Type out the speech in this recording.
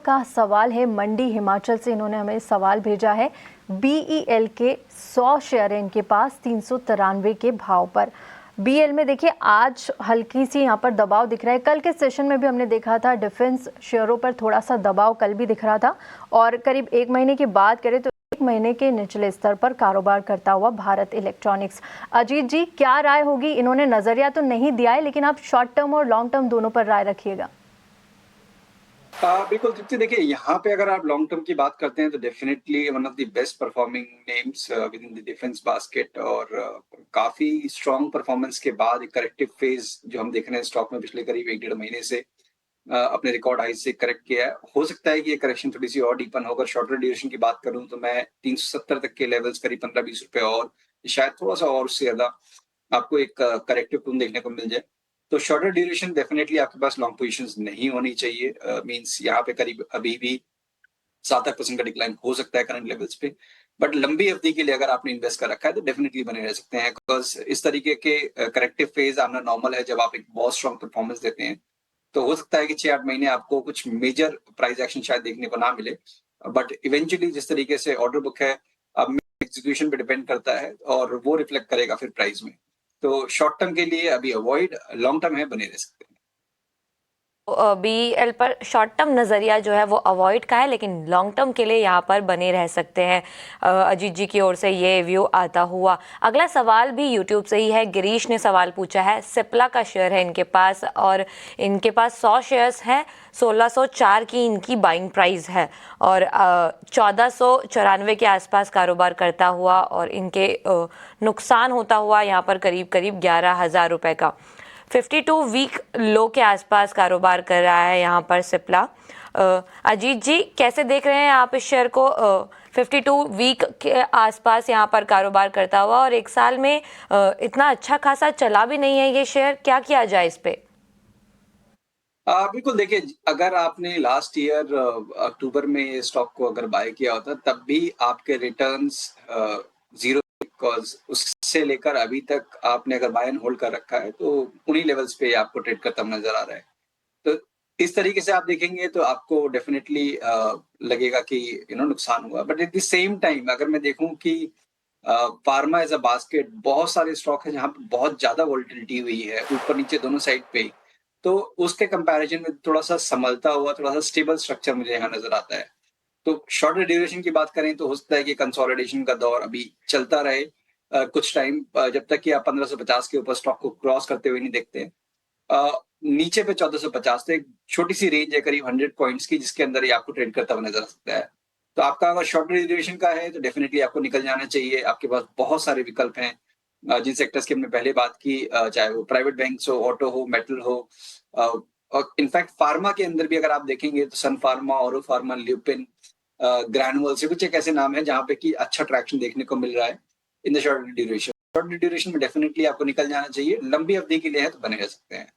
का सवाल है मंडी हिमाचल से, इन्होंने हमें सवाल भेजा है। BEL के 100 शेयर है इनके पास 393 के भाव पर। BEL में देखिए आज हल्की सी यहाँ पर दबाव दिख रहा है। कल के सेशन में भी हमने देखा था डिफेंस शेयरों पर थोड़ा सा दबाव कल भी दिख रहा था, और करीब एक महीने की बात करें तो एक महीने के निचले स्तर पर कारोबार करता हुआ भारत इलेक्ट्रॉनिक्स। अजीत जी, क्या राय होगी? इन्होंने नजरिया तो नहीं दिया है, लेकिन आप शॉर्ट टर्म और लॉन्ग टर्म दोनों पर राय रखिएगा। बिल्कुल दीप्ति, देखिए यहाँ पे अगर आप लॉन्ग टर्म की बात करते हैं तो definitely one of the best performing names with in the defence basket, और काफी स्ट्रॉन्ग परफॉर्मेंस के बाद एक करेक्टिव फेज जो हम देख रहे हैं स्टॉक में पिछले करीब 1-1.5 महीने से अपने रिकॉर्ड हाई से करेक्ट किया है। हो सकता है कि ये करेक्शन थोड़ी सी और डीपन हो। अगर शॉर्टर ड्यूरेशन की बात करूं तो मैं 370 तक के लेवल्स करीब 15-20 रुपए और शायद थोड़ा सा और उससे ज्यादा आपको एक करेक्टिव टून देखने को मिल जाए। तो शॉर्टर ड्यूरेशन डेफिनेटली आपके पास लॉन्ग पोजीशंस नहीं होनी चाहिए। मींस यहाँ पे करीब अभी भी 7-8% का डिक्लाइन हो सकता है करंट लेवल्स पे, बट लंबी अवधि के लिए अगर आपने इन्वेस्ट कर रखा है तो डेफिनेटली बने रह सकते हैं, बिकॉज इस तरीके के करेक्टिव फेज आना नॉर्मल है जब आप एक बहुत स्ट्रॉन्ग परफॉर्मेंस देते हैं। तो हो सकता है कि 6-8 महीने आपको कुछ मेजर प्राइस एक्शन शायद देखने को ना मिले, बट इवेंचुअली जिस तरीके से ऑर्डर बुक है अब एग्जीक्यूशन पे डिपेंड करता है और वो रिफ्लेक्ट करेगा फिर प्राइस में। तो शॉर्ट टर्म के लिए अभी अवॉइड, लॉन्ग टर्म है बने रह सकते हैं। BEL पर शॉर्ट टर्म नज़रिया जो है वो अवॉइड का है, लेकिन लॉन्ग टर्म के लिए यहाँ पर बने रह सकते हैं। अजीत जी की ओर से ये व्यू आता हुआ। अगला सवाल भी यूट्यूब से ही है। गिरीश ने सवाल पूछा है, सिप्ला का शेयर है इनके पास और इनके पास 100 शेयर्स हैं। 1604 की इनकी बाइंग प्राइस है और 1494 के आसपास कारोबार करता हुआ, और इनके नुकसान होता हुआ यहाँ पर करीब करीब 11,000 रुपये का 52 वीक लो के आसपास कारोबार कर रहा है यहाँ पर सिप्ला। अजीत जी, कैसे देख रहे हैं आप इस शेयर को? 52 वीक के आसपास यहाँ पर कारोबार करता हुआ और एक साल में इतना अच्छा खासा चला भी नहीं है ये शेयर, क्या किया जाए इस पे? बिल्कुल, देखिए अगर आपने लास्ट ईयर अक्टूबर में ये स्टॉक को अगर बाय किया होता तब भी आपके रिटर्न्स जीरो, बिकॉज उससे लेकर अभी तक आपने अगर बाय एंड होल्ड कर रखा है तो उन्हीं लेवल्स पे आपको ट्रेड करता हुआ नजर आ रहा है। तो इस तरीके से आप देखेंगे तो आपको डेफिनेटली लगेगा कि नुकसान हुआ, but at the same time अगर मैं देखूं कि फार्मा एज अ बास्केट बहुत सारे स्टॉक है जहां पे बहुत ज्यादा वोलेटिलिटी हुई है ऊपर नीचे दोनों साइड पे, तो उसके कंपैरिजन में थोड़ा सा संभलता हुआ थोड़ा सा स्टेबल स्ट्रक्चर मुझे यहाँ नजर आता है। तो शॉर्टर ड्यूरेशन की बात करें तो हो सकता है कि कंसोलिडेशन का दौर अभी चलता रहे कुछ टाइम, जब तक कि आप 1550 के ऊपर स्टॉक को क्रॉस करते हुए नहीं देखते हैं। नीचे पे 1450 तो एक छोटी सी रेंज है करीब 100 पॉइंट्स की, जिसके अंदर ही आपको ट्रेड करता हुआ नजर आ सकता है। तो आपका अगर शॉर्ट ड्यूरेशन का है तो डेफिनेटली आपको निकल जाना चाहिए। आपके पास बहुत सारे विकल्प हैं जिन सेक्टर्स की हमने पहले बात की, चाहे वो प्राइवेट बैंक्स हो, ऑटो हो, मेटल हो, और इनफैक्ट फार्मा के अंदर भी अगर आप देखेंगे तो सन फार्मा, औरो फार्मा, ल्यूपिन, ग्रैनुअल से कुछ एक ऐसे नाम है जहां पे कि अच्छा ट्रैक्शन देखने को मिल रहा है in the short duration. Short duration में डेफिनेटली आपको निकल जाना चाहिए। लंबी अवधि के लिए है तो बने रह सकते हैं।